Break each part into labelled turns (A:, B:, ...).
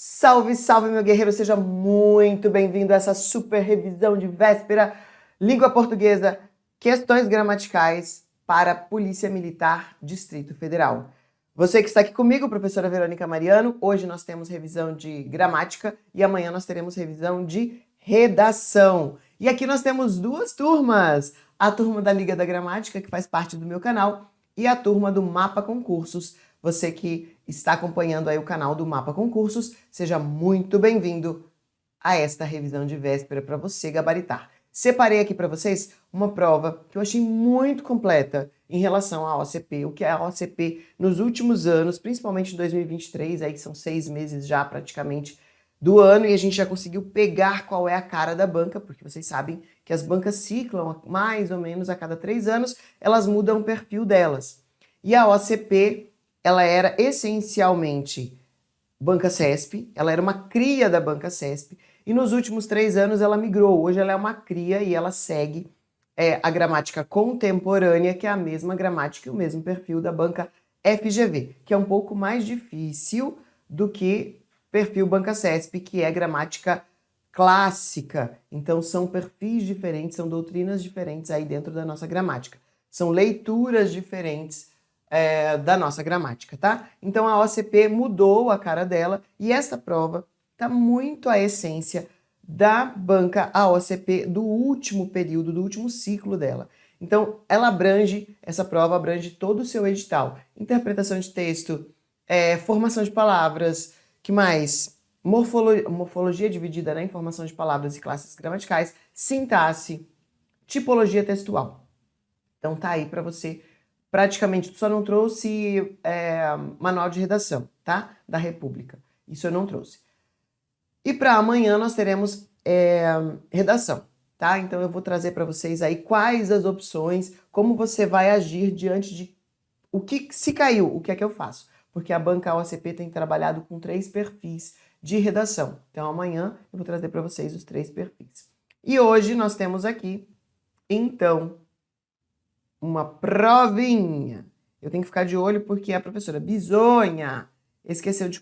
A: Salve, salve, meu guerreiro! Seja muito bem-vindo a essa super revisão de véspera, língua portuguesa, questões gramaticais para Polícia Militar, Distrito Federal. Você que está aqui comigo, professora Verônica Mariano, hoje nós temos revisão de gramática e amanhã nós teremos revisão de redação. E aqui nós temos duas turmas, a turma da Liga da Gramática, que faz parte do meu canal, e a turma do Mapa Concursos. Você que está acompanhando aí o canal do Mapa Concursos, seja muito bem-vindo a esta revisão de véspera para você gabaritar. Separei aqui para vocês uma prova que eu achei muito completa em relação à OCP, o que é a OCP nos últimos anos, principalmente em 2023, aí que são 6 meses já praticamente do ano, e a gente já conseguiu pegar qual é a cara da banca, porque vocês sabem que as bancas ciclam mais ou menos a cada 3 anos, elas mudam o perfil delas. E a OCP, ela era essencialmente Banca CESP, ela era uma cria da Banca CESP, e nos últimos 3 anos ela migrou. Hoje ela é uma cria e ela segue a gramática contemporânea, que é a mesma gramática e o mesmo perfil da Banca FGV, que é um pouco mais difícil do que perfil Banca CESP, que é gramática clássica. Então são perfis diferentes, são doutrinas diferentes aí dentro da nossa gramática. São leituras diferentes da nossa gramática, tá? Então a OCP mudou a cara dela e essa prova tá muito a essência da banca AOCP do último período, do último ciclo dela. Então essa prova abrange todo o seu edital. Interpretação de texto, formação de palavras, que mais? Morfologia dividida na formação de palavras e classes gramaticais, sintaxe, tipologia textual. Então tá aí para você. Praticamente, só não trouxe manual de redação, tá? Da República. Isso eu não trouxe. E para amanhã nós teremos redação, tá? Então eu vou trazer para vocês aí quais as opções, como você vai agir diante de o que se caiu, o que é que eu faço. Porque a banca OCP tem trabalhado com 3 perfis de redação. Então amanhã eu vou trazer para vocês os 3 perfis. E hoje nós temos aqui, então, uma provinha. Eu tenho que ficar de olho porque a professora Bisonha esqueceu de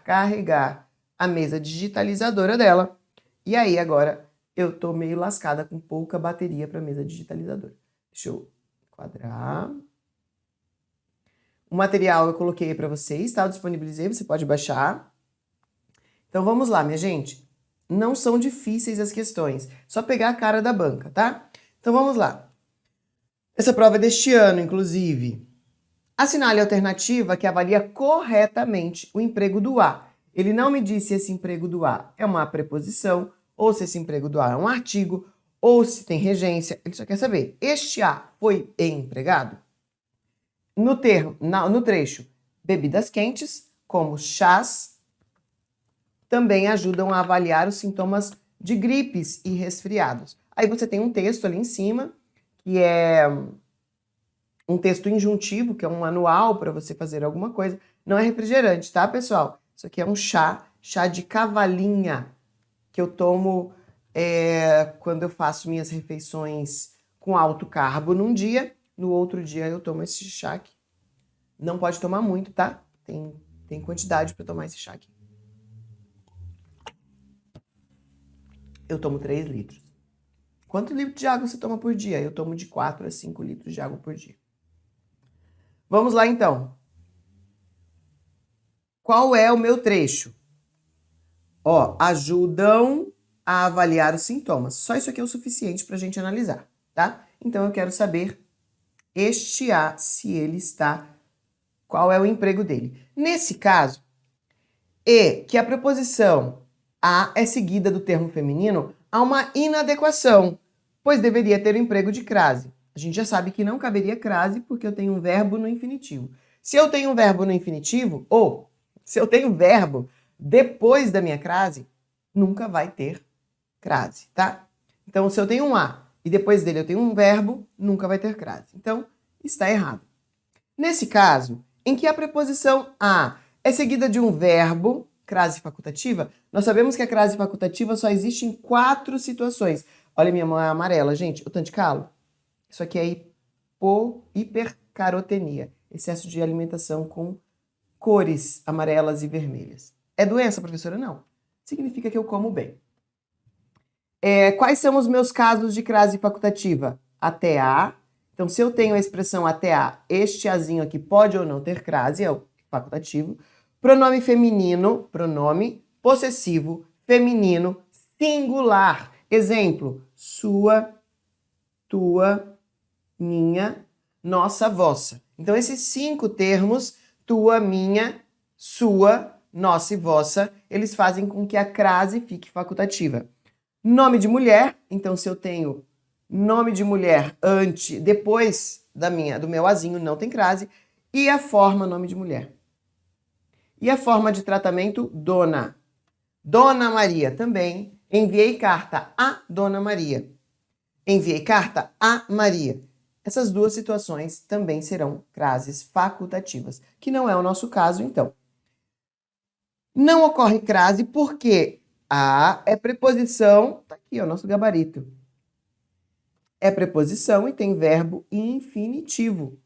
A: carregar a mesa digitalizadora dela. E aí agora eu tô meio lascada com pouca bateria para a mesa digitalizadora. Deixa eu quadrar. O material eu coloquei para vocês, tá? Eu disponibilizei, você pode baixar. Então vamos lá, minha gente. Não são difíceis as questões, só pegar a cara da banca, tá? Então vamos lá. Essa prova é deste ano, inclusive. Assinale a alternativa que avalia corretamente o emprego do A. Ele não me disse se esse emprego do A é uma preposição, ou se esse emprego do A é um artigo, ou se tem regência. Ele só quer saber, este A foi empregado? No trecho, bebidas quentes, como chás, também ajudam a avaliar os sintomas de gripes e resfriados. Aí você tem um texto ali em cima, que é um texto injuntivo, que é um manual para você fazer alguma coisa. Não é refrigerante, tá, pessoal? Isso aqui é um chá de cavalinha, que eu tomo quando eu faço minhas refeições com alto carbo num dia. No outro dia eu tomo esse chá aqui. Não pode tomar muito, tá? Tem quantidade para tomar esse chá aqui. Eu tomo 3 litros. Quanto litro de água você toma por dia? Eu tomo de 4 a 5 litros de água por dia. Vamos lá, então. Qual é o meu trecho? Ó, ajudam a avaliar os sintomas. Só isso aqui é o suficiente para a gente analisar, tá? Então, eu quero saber este A, se ele está... Qual é o emprego dele? Nesse caso, que a preposição a é seguida do termo feminino, há uma inadequação, pois deveria ter o emprego de crase. A gente já sabe que não caberia crase porque eu tenho um verbo no infinitivo. Se eu tenho um verbo no infinitivo, ou se eu tenho verbo depois da minha crase, nunca vai ter crase, tá? Então, se eu tenho um A e depois dele eu tenho um verbo, nunca vai ter crase. Então, está errado. Nesse caso, em que a preposição a é seguida de um verbo, crase facultativa, nós sabemos que a crase facultativa só existe em 4 situações. Olha a minha mão amarela, gente, o tanto de calo. Isso aqui é hipercarotenia, excesso de alimentação com cores amarelas e vermelhas. É doença, professora? Não. Significa que eu como bem. Quais são os meus casos de crase facultativa? Até A. Então, se eu tenho a expressão até A, este azinho aqui pode ou não ter crase, é o facultativo. Pronome feminino, pronome possessivo, feminino, singular. Exemplo, sua, tua, minha, nossa, vossa. Então, esses 5 termos, tua, minha, sua, nossa e vossa, eles fazem com que a crase fique facultativa. Nome de mulher, então se eu tenho nome de mulher depois do meu azinho, não tem crase. E a forma nome de mulher. E a forma de tratamento, dona. Dona Maria também. Enviei carta a Dona Maria. Enviei carta a Maria. Essas 2 situações também serão crases facultativas, que não é o nosso caso, então. Não ocorre crase porque a é preposição, tá aqui, ó, nosso gabarito. É preposição e tem verbo infinitivo.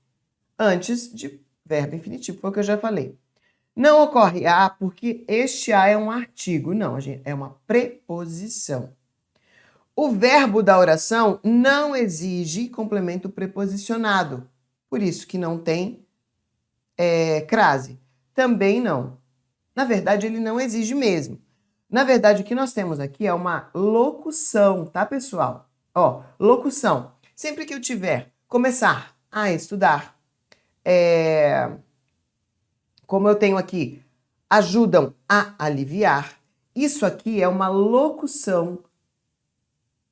A: Antes de verbo infinitivo, foi o que eu já falei. Não ocorre a porque este a é um artigo. Não, gente, é uma preposição. O verbo da oração não exige complemento preposicionado. Por isso que não tem crase. Também não. Na verdade, ele não exige mesmo. Na verdade, o que nós temos aqui é uma locução, tá, pessoal? Ó, locução. Sempre que eu tiver começar a estudar, como eu tenho aqui, ajudam a aliviar, isso aqui é uma locução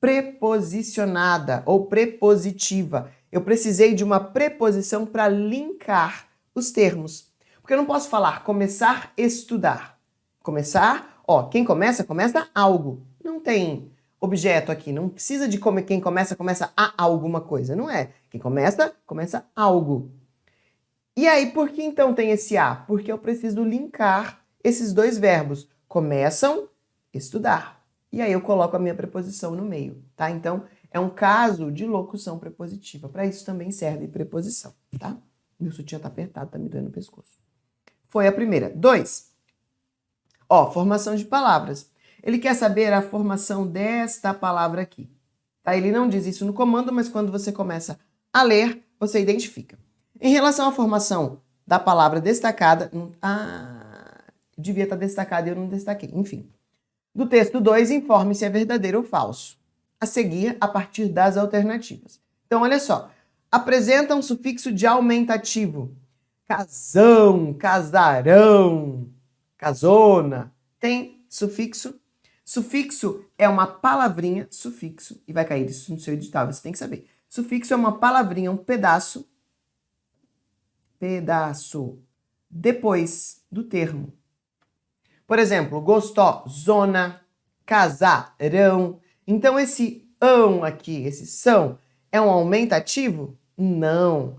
A: preposicionada ou prepositiva. Eu precisei de uma preposição para linkar os termos. Porque eu não posso falar começar a estudar. Começar, ó, quem começa algo. Não tem objeto aqui, não precisa de quem começa a alguma coisa, não é? Quem começa algo. E aí, por que então tem esse a? Porque eu preciso linkar esses 2 verbos. Começam, estudar. E aí eu coloco a minha preposição no meio, tá? Então, é um caso de locução prepositiva. Para isso também serve preposição, tá? Meu sutiã tá apertado, tá me doendo o pescoço. Foi a primeira. 2. Ó, formação de palavras. Ele quer saber a formação desta palavra aqui. Tá? Ele não diz isso no comando, mas quando você começa a ler, você identifica. Em relação à formação da palavra destacada... devia estar destacada e eu não destaquei. Enfim. Do texto 2, informe se é verdadeiro ou falso. A seguir, a partir das alternativas. Então, olha só. Apresenta um sufixo de aumentativo. Casão, casarão, casona. Tem sufixo. Sufixo é uma palavrinha, sufixo, e vai cair isso no seu edital, você tem que saber. Sufixo é uma palavrinha, um pedaço, depois do termo. Por exemplo, gostosona, casarão. Então, esse ão aqui, esse são, é um aumentativo? Não.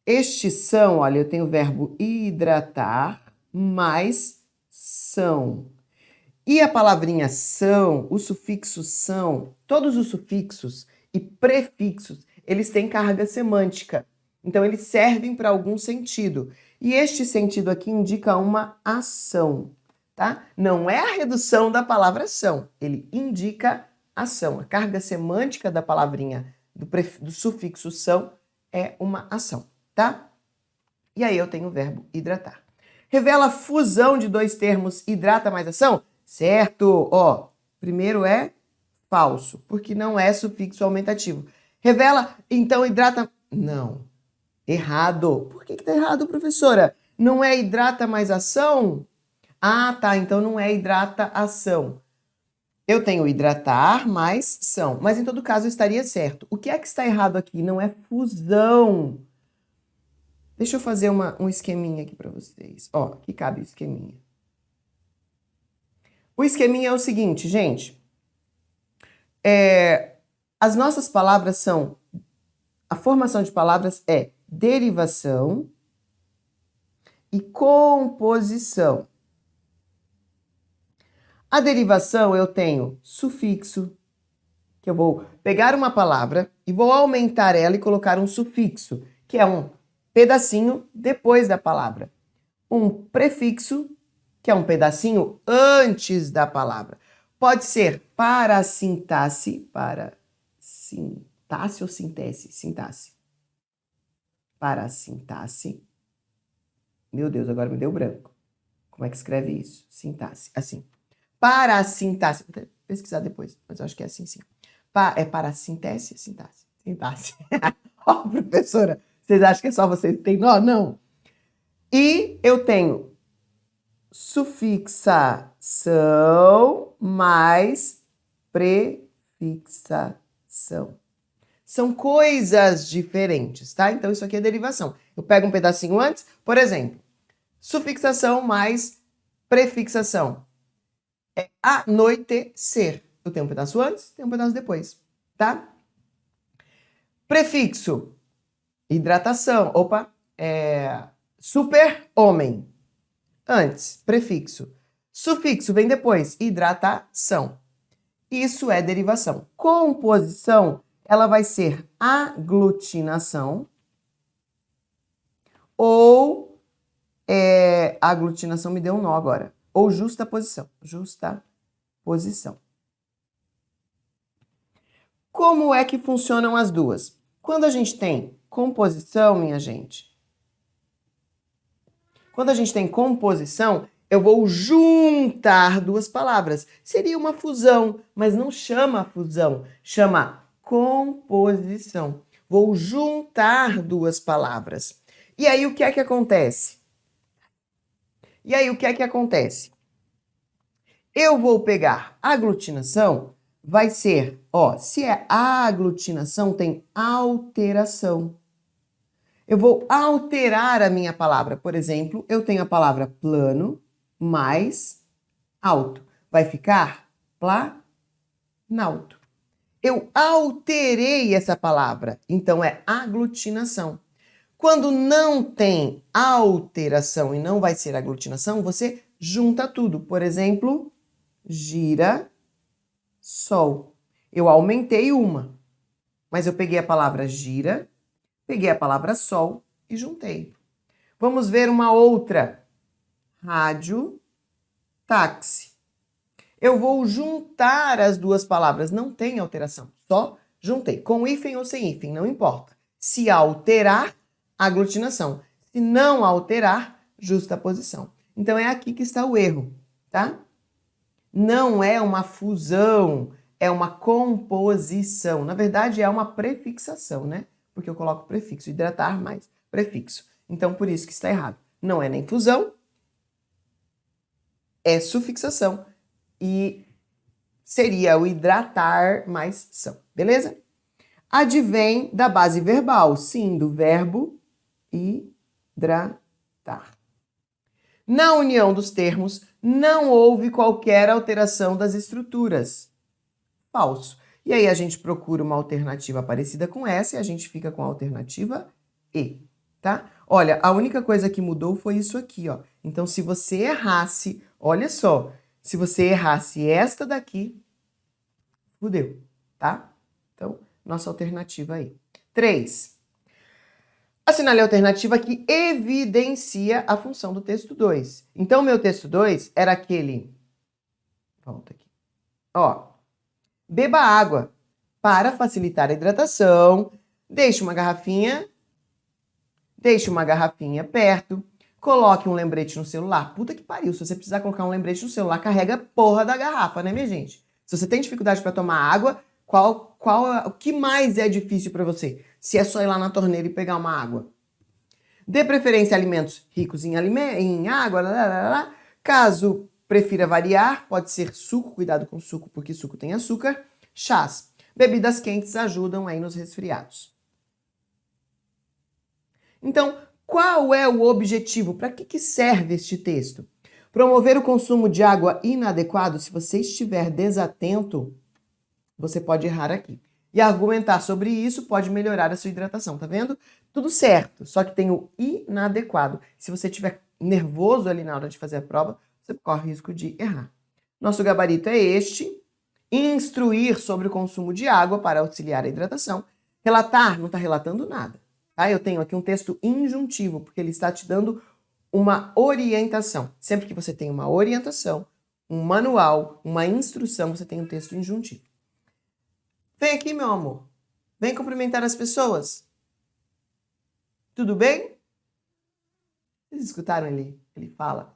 A: Este são, olha, eu tenho o verbo hidratar mais são. E a palavrinha são, o sufixo são, todos os sufixos e prefixos, eles têm carga semântica. Então, eles servem para algum sentido. E este sentido aqui indica uma ação, tá? Não é a redução da palavra ação, ele indica ação. A carga semântica da palavrinha, do sufixo são, é uma ação, tá? E aí eu tenho o verbo hidratar. Revela a fusão de 2 termos hidrata mais ação? Certo! Ó, primeiro é falso, porque não é sufixo aumentativo. Revela, então, hidrata... Não. Errado. Por que tá errado, professora? Não é hidrata mais ação? Ah, tá. Então não é hidrata ação. Eu tenho hidratar mais são. Mas em todo caso estaria certo. O que é que está errado aqui? Não é fusão. Deixa eu fazer um esqueminha aqui para vocês. Ó, aqui cabe o esqueminha. O esqueminha é o seguinte, gente. As nossas palavras são... A formação de palavras é derivação e composição. A derivação eu tenho sufixo, que eu vou pegar uma palavra e vou aumentar ela e colocar um sufixo, que é um pedacinho depois da palavra. Um prefixo que é um pedacinho antes da palavra. Pode ser para a sintaxe ou sintaxe? Sintaxe. Para a sintaxe. Meu Deus, agora me deu branco. Como é que escreve isso? Sintaxe. Assim. Para a sintaxe. Vou pesquisar depois, mas eu acho que é assim, sim. É para a sintaxe? Sintaxe. Sintaxe. Ó, professora, vocês acham que é só vocês que tem nó? Não. E eu tenho sufixação mais prefixação. São coisas diferentes, tá? Então, isso aqui é derivação. Eu pego um pedacinho antes, por exemplo, sufixação mais prefixação. É anoitecer. Eu tenho um pedaço antes, tenho um pedaço depois, tá? Prefixo, hidratação. Super-homem. Antes, prefixo. Sufixo vem depois, hidratação. Isso é derivação. Composição, ela vai ser aglutinação ou aglutinação me deu um nó agora. Ou justaposição. Justaposição. Como é que funcionam as duas? Quando a gente tem composição, minha gente, quando a gente tem composição, eu vou juntar duas palavras. Seria uma fusão, mas não chama fusão, chama composição. Vou juntar duas palavras. E aí o que é que acontece? Eu vou pegar aglutinação, vai ser, se é aglutinação, tem alteração. Eu vou alterar a minha palavra. Por exemplo, eu tenho a palavra plano mais alto. Vai ficar planalto. Eu alterei essa palavra, então é aglutinação. Quando não tem alteração e não vai ser aglutinação, você junta tudo. Por exemplo, gira, sol. Eu aumentei uma, mas eu peguei a palavra gira, peguei a palavra sol e juntei. Vamos ver uma outra. Rádio, táxi. Eu vou juntar as duas palavras, não tem alteração, só juntei. Com hífen ou sem hífen, não importa. Se alterar, aglutinação. Se não alterar, justaposição. Então é aqui que está o erro, tá? Não é uma fusão, é uma composição. Na verdade, é uma prefixação, né? Porque eu coloco prefixo, hidratar mais prefixo. Então, por isso que está errado. Não é nem fusão, é sufixação. E seria o hidratar mais são, beleza? Advém da base verbal, sim, do verbo hidratar. Na união dos termos, não houve qualquer alteração das estruturas. Falso. E aí a gente procura uma alternativa parecida com essa e a gente fica com a alternativa E, tá? Olha, a única coisa que mudou foi isso aqui, ó. Então, se você errasse, olha só, se você errasse esta daqui, fudeu, tá? Então, nossa alternativa aí. 3. Assinale a alternativa que evidencia a função do texto 2. Então, meu texto 2 era aquele... Volta aqui. Beba água para facilitar a hidratação. Deixe uma garrafinha perto. Coloque um lembrete no celular. Puta que pariu, se você precisar colocar um lembrete no celular, carrega a porra da garrafa, né, minha gente? Se você tem dificuldade para tomar água, o que mais é difícil para você? Se é só ir lá na torneira e pegar uma água. Dê preferência a alimentos ricos em água. Caso prefira variar, pode ser suco, cuidado com suco, porque suco tem açúcar. Chás. Bebidas quentes ajudam aí nos resfriados. Então, qual é o objetivo? Para que serve este texto? Promover o consumo de água inadequado. Se você estiver desatento, você pode errar aqui. E argumentar sobre isso pode melhorar a sua hidratação, tá vendo? Tudo certo, só que tem o inadequado. Se você estiver nervoso ali na hora de fazer a prova, você corre o risco de errar. Nosso gabarito é este. Instruir sobre o consumo de água para auxiliar a hidratação. Relatar, não está relatando nada. Tá? Eu tenho aqui um texto injuntivo, porque ele está te dando uma orientação. Sempre que você tem uma orientação, um manual, uma instrução, você tem um texto injuntivo. Vem aqui, meu amor. Vem cumprimentar as pessoas. Tudo bem? Vocês escutaram ele? Ele fala.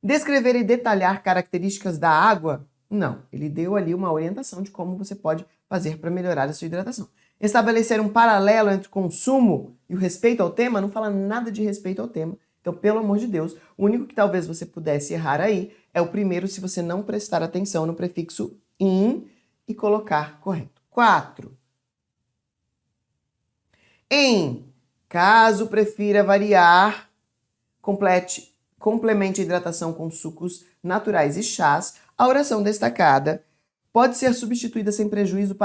A: Descrever e detalhar características da água? Não. Ele deu ali uma orientação de como você pode fazer para melhorar a sua hidratação. Estabelecer um paralelo entre o consumo e o respeito ao tema? Não fala nada de respeito ao tema. Então, pelo amor de Deus, o único que talvez você pudesse errar aí é o primeiro, se você não prestar atenção no prefixo in e colocar correto. 4. Em caso prefira variar, complemente a hidratação com sucos naturais e chás, a oração destacada pode ser substituída sem prejuízo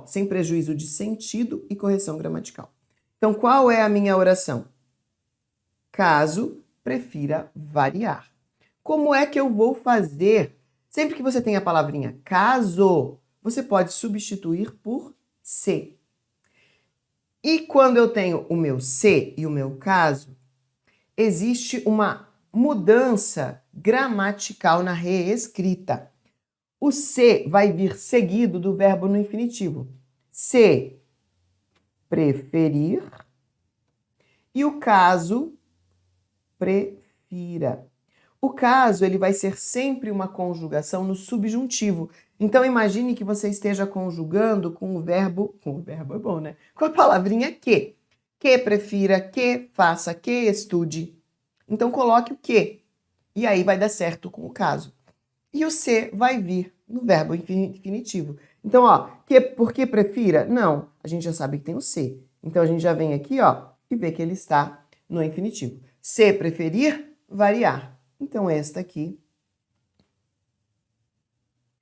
A: sem prejuízo de sentido e correção gramatical. Então, qual é a minha oração? Caso prefira variar. Como é que eu vou fazer? Sempre que você tem a palavrinha caso, você pode substituir por se. E quando eu tenho o meu se e o meu caso, existe uma mudança gramatical na reescrita. O se vai vir seguido do verbo no infinitivo. Se preferir e o caso prefira. O caso ele vai ser sempre uma conjugação no subjuntivo. Então imagine que você esteja conjugando com o verbo é bom, né? Com a palavrinha que. Que prefira, que faça, que estude. Então coloque o que. E aí vai dar certo com o caso. E o se vai vir no verbo infinitivo. Então, por que prefira? Não, a gente já sabe que tem o se. Então a gente já vem aqui, e vê que ele está no infinitivo. Se preferir, variar. Então esta aqui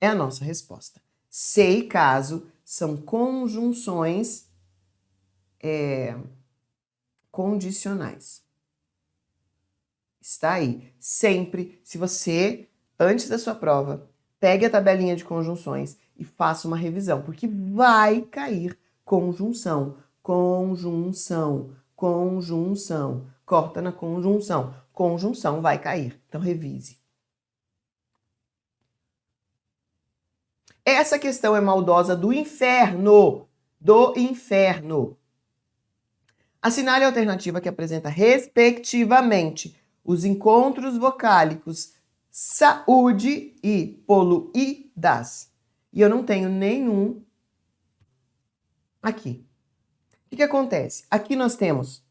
A: é a nossa resposta. Se e caso são conjunções condicionais. Está aí. Sempre, se você, antes da sua prova, pegue a tabelinha de conjunções e faça uma revisão, porque vai cair conjunção, conjunção, conjunção. Corta na conjunção. Conjunção vai cair. Então, revise. Essa questão é maldosa do inferno. Do inferno. Assinale a alternativa que apresenta, respectivamente, os encontros vocálicos saúde e poluídas. E eu não tenho nenhum aqui. O que acontece? Aqui nós temos,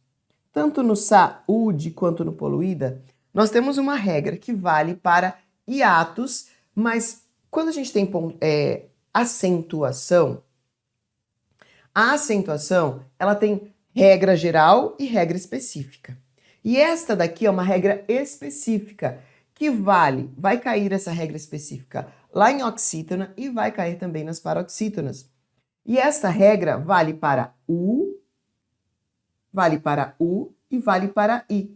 A: tanto no saúde quanto no poluída, nós temos uma regra que vale para hiatos, mas quando a gente tem acentuação, a acentuação ela tem regra geral e regra específica. E esta daqui é uma regra específica que vai cair essa regra específica lá em oxítona e vai cair também nas paroxítonas. E essa regra vale para U e vale para I.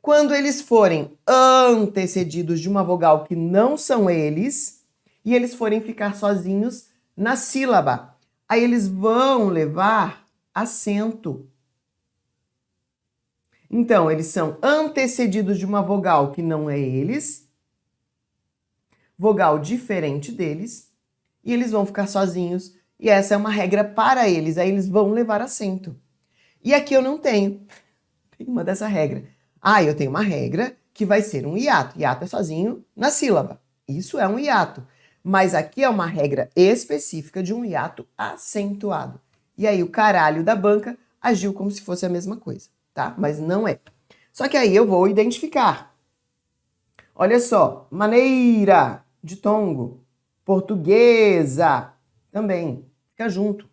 A: Quando eles forem antecedidos de uma vogal que não são eles, e eles forem ficar sozinhos na sílaba, aí eles vão levar acento. Então, eles são antecedidos de uma vogal que não é eles, vogal diferente deles, e eles vão ficar sozinhos, e essa é uma regra para eles, aí eles vão levar acento. E aqui eu não tenho uma dessa regra. Eu tenho uma regra que vai ser um hiato. Hiato é sozinho na sílaba. Isso é um hiato. Mas aqui é uma regra específica de um hiato acentuado. E aí o caralho da banca agiu como se fosse a mesma coisa, tá? Mas não é. Só que aí eu vou identificar. Olha só, maneira de tongo, portuguesa, também, fica junto.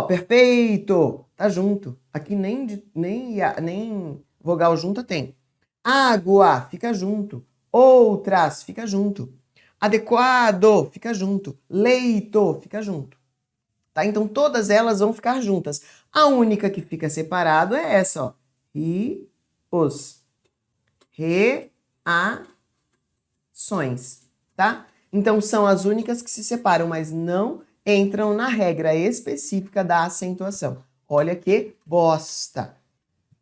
A: Perfeito, tá junto. Aqui nem vogal junta tem. Água, fica junto. Outras, fica junto. Adequado, fica junto. Leito, fica junto. Tá? Então, todas elas vão ficar juntas. A única que fica separado é essa, ó. Os. Reações, tá? Então, são as únicas que se separam, mas não entram na regra específica da acentuação. Olha que bosta!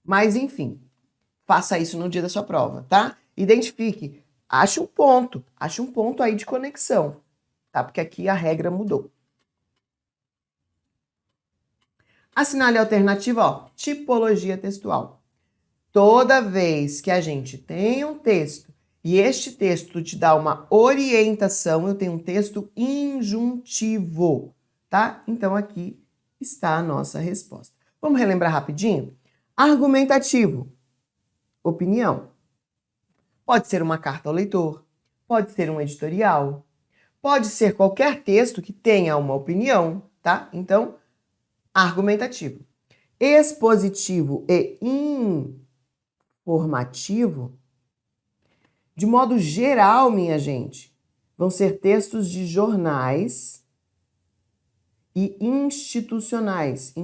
A: Mas, enfim, faça isso no dia da sua prova, tá? Identifique, ache um ponto aí de conexão, tá? Porque aqui a regra mudou. Assinale a alternativa, ó, tipologia textual. Toda vez que a gente tem um texto e este texto te dá uma orientação, eu tenho um texto injuntivo, tá? Então aqui está a nossa resposta. Vamos relembrar rapidinho? Argumentativo, opinião. Pode ser uma carta ao leitor, pode ser um editorial, pode ser qualquer texto que tenha uma opinião, tá? Então, argumentativo. Expositivo e informativo, de modo geral, minha gente, vão ser textos de jornais e institucionais.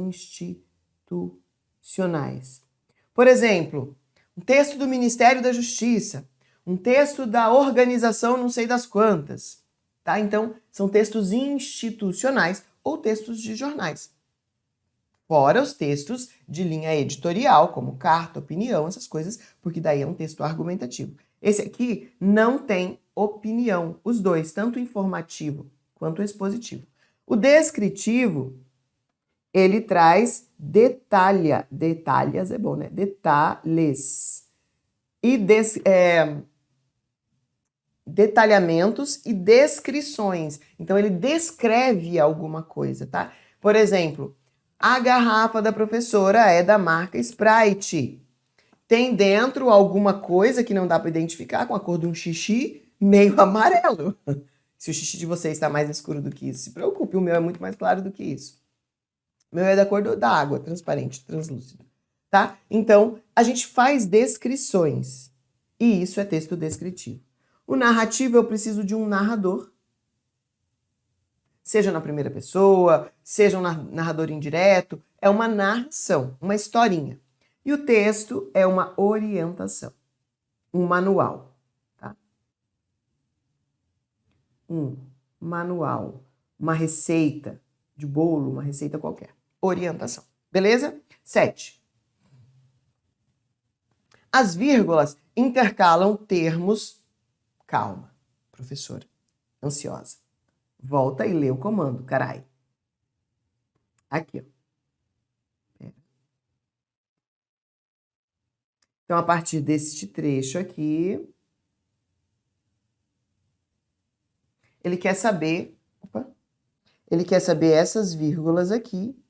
A: Por exemplo, um texto do Ministério da Justiça, um texto da organização não sei das quantas, tá? Então, são textos institucionais ou textos de jornais. Fora os textos de linha editorial, como carta, opinião, essas coisas, porque daí é um texto argumentativo. Esse aqui não tem opinião, os dois, tanto o informativo quanto o expositivo. O descritivo, ele traz detalhes é bom, né? Detalhes. E detalhamentos e descrições. Então, ele descreve alguma coisa, tá? Por exemplo, a garrafa da professora é da marca Sprite. Tem dentro alguma coisa que não dá para identificar com a cor de um xixi meio amarelo. Se o xixi de vocês está mais escuro do que isso, se preocupe, o meu é muito mais claro do que isso. O meu é da cor da água, transparente, translúcido, tá? Então, a gente faz descrições e isso é texto descritivo. O narrativo, eu preciso de um narrador, seja na primeira pessoa, seja um narrador indireto, é uma narração, uma historinha. E o texto é uma orientação, um manual, tá? Um manual, uma receita de bolo, uma receita qualquer. Orientação, beleza? 7. As vírgulas intercalam termos. Calma, professora, ansiosa. Volta e lê o comando, carai. Aqui, ó. Então, a partir deste trecho aqui, ele quer saber essas vírgulas aqui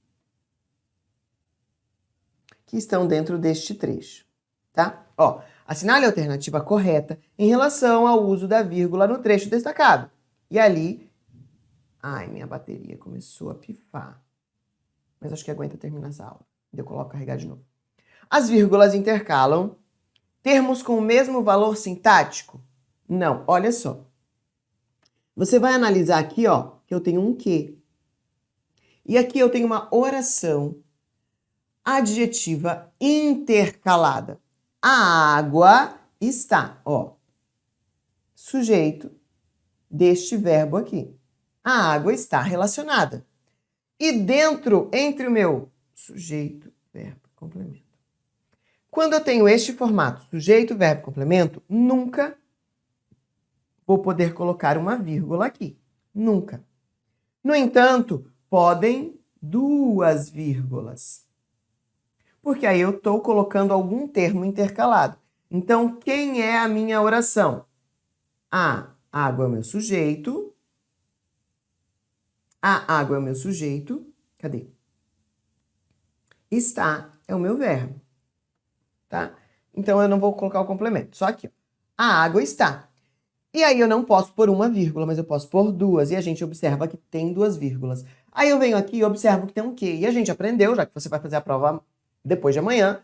A: que estão dentro deste trecho, tá? Ó, assinale a alternativa correta em relação ao uso da vírgula no trecho destacado. E ali, ai, minha bateria começou a pifar. Mas acho que aguenta terminar essa aula. Eu coloco carregar de novo. As vírgulas intercalam termos com o mesmo valor sintático? Não, olha só. Você vai analisar aqui, ó, que eu tenho um que. E aqui eu tenho uma oração adjetiva intercalada. A água está, ó, sujeito deste verbo aqui. A água está relacionada. E dentro, entre o meu sujeito, verbo, complemento. Quando eu tenho este formato, sujeito, verbo, complemento, nunca vou poder colocar uma vírgula aqui. Nunca. No entanto, podem duas vírgulas. Porque aí eu estou colocando algum termo intercalado. Então, quem é a minha oração? A água é o meu sujeito. A água é o meu sujeito. Cadê? Está é o meu verbo. Tá? Então, eu não vou colocar o complemento. Só aqui, ó. A água está. E aí eu não posso pôr uma vírgula, mas eu posso pôr duas. E a gente observa que tem duas vírgulas. Aí eu venho aqui e observo que tem um quê. E a gente aprendeu, já que você vai fazer a prova depois de amanhã,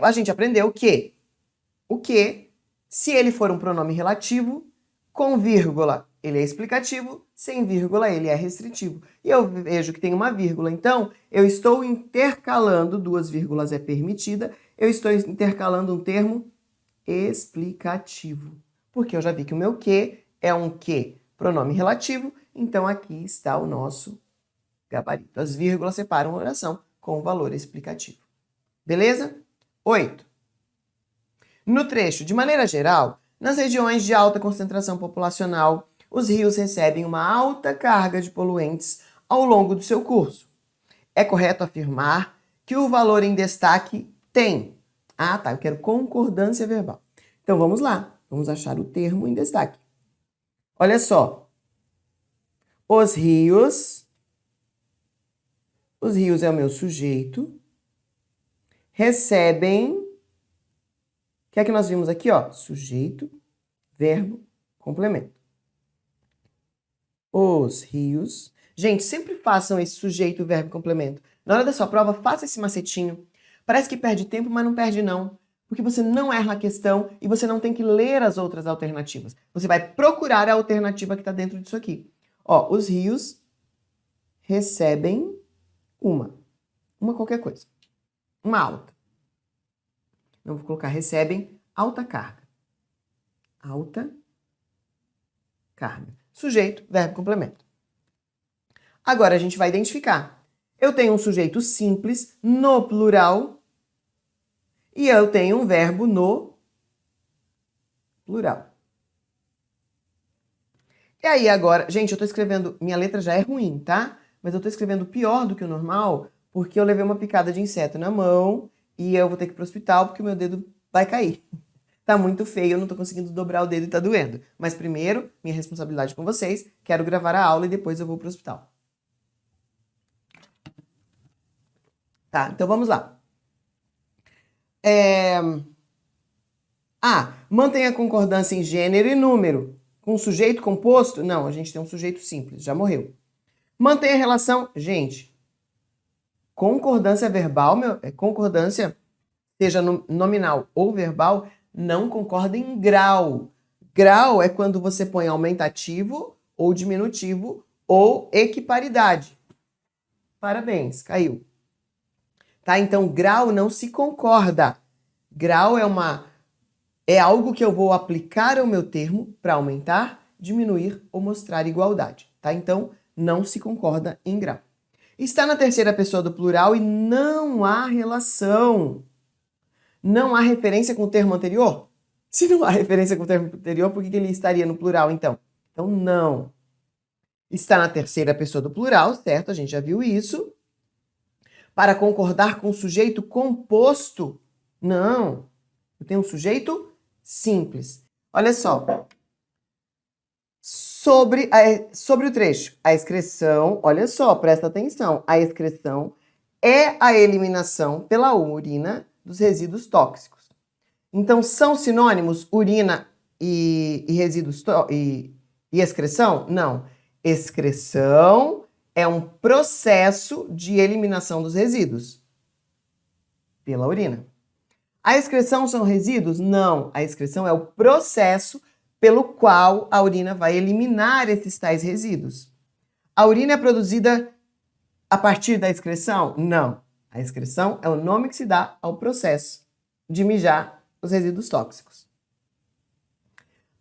A: a gente aprendeu que o que, se ele for um pronome relativo, com vírgula ele é explicativo, sem vírgula ele é restritivo. E eu vejo que tem uma vírgula, então eu estou intercalando, duas vírgulas é permitida, eu estou intercalando um termo explicativo. Porque eu já vi que o meu que é um que pronome relativo, então aqui está o nosso gabarito. As vírgulas separam a oração com o valor explicativo. Beleza? 8. No trecho, de maneira geral, nas regiões de alta concentração populacional, os rios recebem uma alta carga de poluentes ao longo do seu curso. É correto afirmar que o valor em destaque tem. Ah, tá, eu quero concordância verbal. Então vamos lá, vamos achar o termo em destaque. Olha só. Os rios é o meu sujeito, recebem. O que é que nós vimos aqui, ó? Sujeito, verbo, complemento. Os rios. Gente, sempre façam esse sujeito, verbo, complemento. Na hora da sua prova, faça esse macetinho. Parece que perde tempo, mas não perde não. Porque você não erra a questão e você não tem que ler as outras alternativas. Você vai procurar a alternativa que está dentro disso aqui. Ó, os rios recebem uma qualquer coisa. Uma alta. Não vou colocar recebem, alta carga. Alta carga. Sujeito, verbo, complemento. Agora a gente vai identificar. Eu tenho um sujeito simples no plural e eu tenho um verbo no plural. E aí agora, gente, eu tô escrevendo, minha letra já é ruim, tá? Mas eu tô escrevendo pior do que o normal porque eu levei uma picada de inseto na mão e eu vou ter que ir pro hospital porque o meu dedo vai cair. Tá muito feio, eu não tô conseguindo dobrar o dedo e tá doendo. Mas primeiro, minha responsabilidade com vocês, quero gravar a aula e depois eu vou pro hospital. Tá, então vamos lá. Mantenha a concordância em gênero e número. Com sujeito composto? Não, a gente tem um sujeito simples, já morreu. Mantenha a relação... Gente, concordância verbal, concordância, seja nominal ou verbal, não concorda em grau. Grau é quando você põe aumentativo ou diminutivo ou equiparidade. Parabéns, caiu. Tá? Então, grau não se concorda. Grau é algo que eu vou aplicar ao meu termo para aumentar, diminuir ou mostrar igualdade. Tá? Então, não se concorda em grau. Está na terceira pessoa do plural e não há relação. Não há referência com o termo anterior? Se não há referência com o termo anterior, por que ele estaria no plural, então? Então, não. Está na terceira pessoa do plural, certo? A gente já viu isso. Para concordar com o sujeito composto? Não. Eu tenho um sujeito simples. Olha só. Sobre o trecho. A excreção, olha só, presta atenção. A excreção é a eliminação pela urina dos resíduos tóxicos. Então, são sinônimos urina e resíduos e excreção? Não. Excreção é um processo de eliminação dos resíduos pela urina. A excreção são resíduos? Não. A excreção é o processo pelo qual a urina vai eliminar esses tais resíduos. A urina é produzida a partir da excreção? Não. A excreção é o nome que se dá ao processo de mijar os resíduos tóxicos.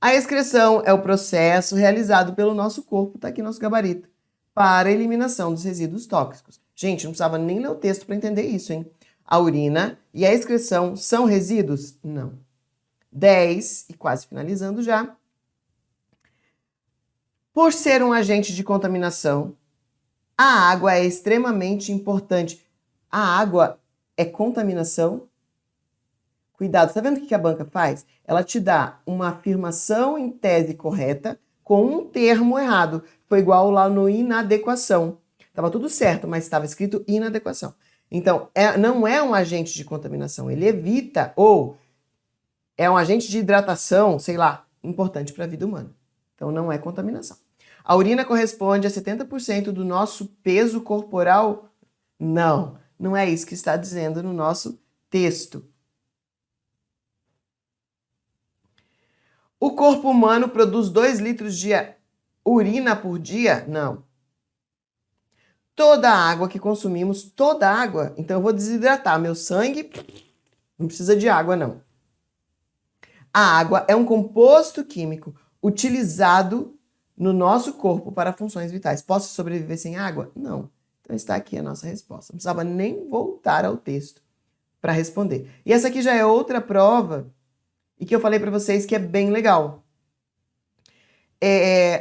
A: A excreção é o processo realizado pelo nosso corpo, tá aqui nosso gabarito, para a eliminação dos resíduos tóxicos. Gente, não precisava nem ler o texto para entender isso, hein? A urina e a excreção são resíduos? Não. 10, e quase finalizando já. Por ser um agente de contaminação, a água é extremamente importante. A água é contaminação? Cuidado, tá vendo o que a banca faz? Ela te dá uma afirmação em tese correta com um termo errado. Foi igual lá no inadequação. Estava tudo certo, mas estava escrito inadequação. Então, não é um agente de contaminação. Ele evita ou é um agente de hidratação, sei lá, importante para a vida humana. Então, não é contaminação. A urina corresponde a 70% do nosso peso corporal? Não, não é isso que está dizendo no nosso texto. O corpo humano produz 2 litros de urina por dia? Não. Toda a água que consumimos, toda a água, então eu vou desidratar. Meu sangue não precisa de água, não. A água é um composto químico utilizado no nosso corpo para funções vitais. Posso sobreviver sem água? Não. Então está aqui a nossa resposta. Não precisava nem voltar ao texto para responder. E essa aqui já é outra prova e que eu falei para vocês que é bem legal.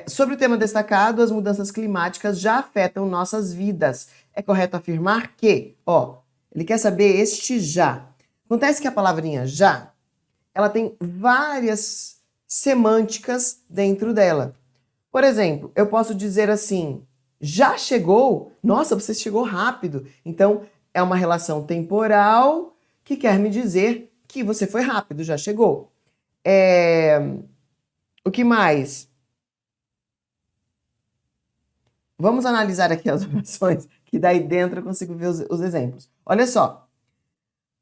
A: Sobre o tema destacado, as mudanças climáticas já afetam nossas vidas. É correto afirmar que, ele quer saber este já. Acontece que a palavrinha já, ela tem várias semânticas dentro dela. Por exemplo, eu posso dizer assim, já chegou? Nossa, você chegou rápido. Então, é uma relação temporal que quer me dizer que você foi rápido, já chegou. O que mais? Vamos analisar aqui as orações, que daí dentro eu consigo ver os exemplos. Olha só.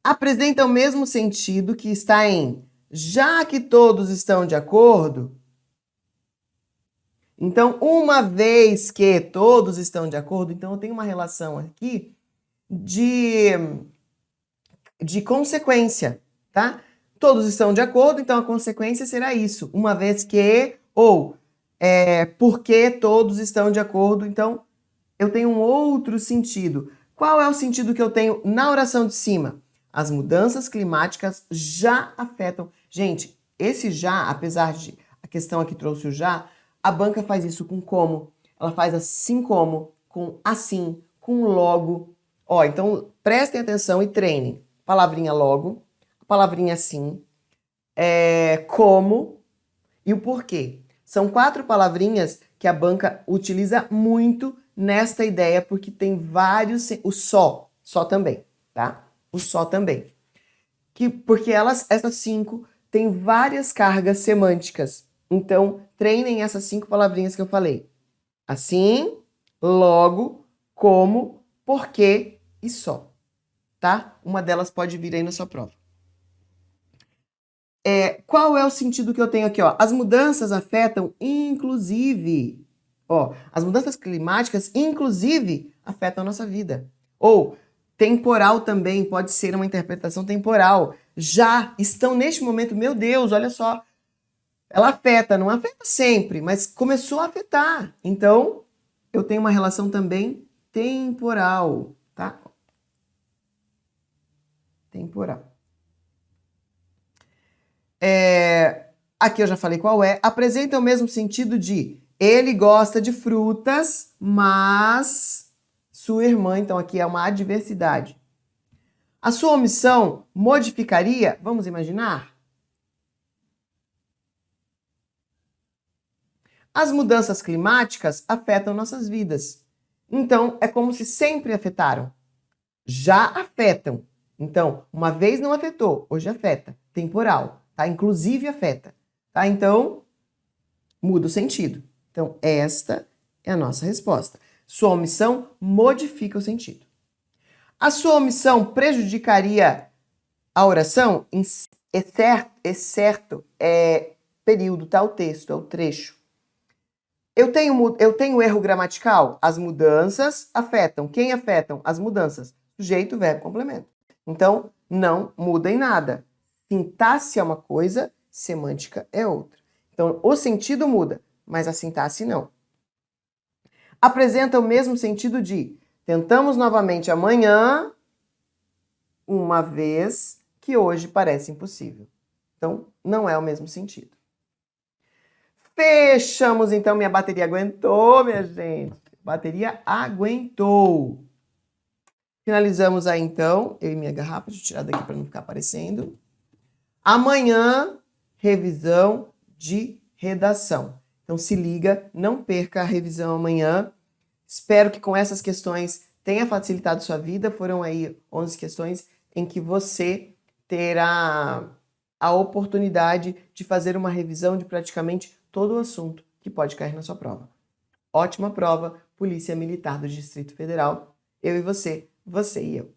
A: Apresenta o mesmo sentido que está em já que todos estão de acordo. Então, uma vez que todos estão de acordo, então eu tenho uma relação aqui de consequência, tá? Todos estão de acordo, então a consequência será isso. Uma vez que, ou porque todos estão de acordo, então eu tenho um outro sentido. Qual é o sentido que eu tenho na oração de cima? As mudanças climáticas já afetam. Gente, esse já, apesar de a questão aqui trouxe o já, a banca faz isso com como. Ela faz assim como, com assim, com logo. Então prestem atenção e treinem. Palavrinha logo, palavrinha assim, como e o porquê. São 4 palavrinhas que a banca utiliza muito nesta ideia, porque tem vários... O só também, tá? O só também. Porque essas 5, têm várias cargas semânticas. Então, treinem essas 5 palavrinhas que eu falei. Assim, logo, como, porquê e só. Tá? Uma delas pode vir aí na sua prova. Qual é o sentido que eu tenho aqui? As mudanças afetam, inclusive... as mudanças climáticas, inclusive, afetam a nossa vida. Ou temporal também, pode ser uma interpretação temporal. Já estão neste momento, meu Deus, olha só. Ela afeta, não afeta sempre, mas começou a afetar. Então, eu tenho uma relação também temporal, tá? Temporal. Aqui eu já falei qual é. Apresenta o mesmo sentido de ele gosta de frutas, mas sua irmã, então aqui é uma adversidade. A sua omissão modificaria, vamos imaginar? As mudanças climáticas afetam nossas vidas. Então, é como se sempre afetaram. Já afetam. Então, uma vez não afetou, hoje afeta. Temporal, tá? Inclusive afeta, tá? Então, muda o sentido. Então, esta é a nossa resposta. Sua omissão modifica o sentido. A sua omissão prejudicaria a oração? É período, tá? O texto, é o trecho. Eu tenho erro gramatical? As mudanças afetam. Quem afetam? As mudanças. Sujeito, verbo, complemento. Então, não muda em nada. Sintaxe é uma coisa, semântica é outra. Então, o sentido muda, mas a sintaxe não. Apresenta o mesmo sentido de tentamos novamente amanhã, uma vez que hoje parece impossível. Então, não é o mesmo sentido. Fechamos, então. Minha bateria aguentou, minha gente. Bateria aguentou. Finalizamos aí, então. Eu e minha garrafa. Deixa eu tirar daqui para não ficar aparecendo. Amanhã, revisão de redação. Então, se liga, não perca a revisão amanhã. Espero que com essas questões tenha facilitado sua vida. Foram aí 11 questões em que você terá a oportunidade de fazer uma revisão de praticamente todo o assunto que pode cair na sua prova. Ótima prova, Polícia Militar do Distrito Federal. Eu e você e eu.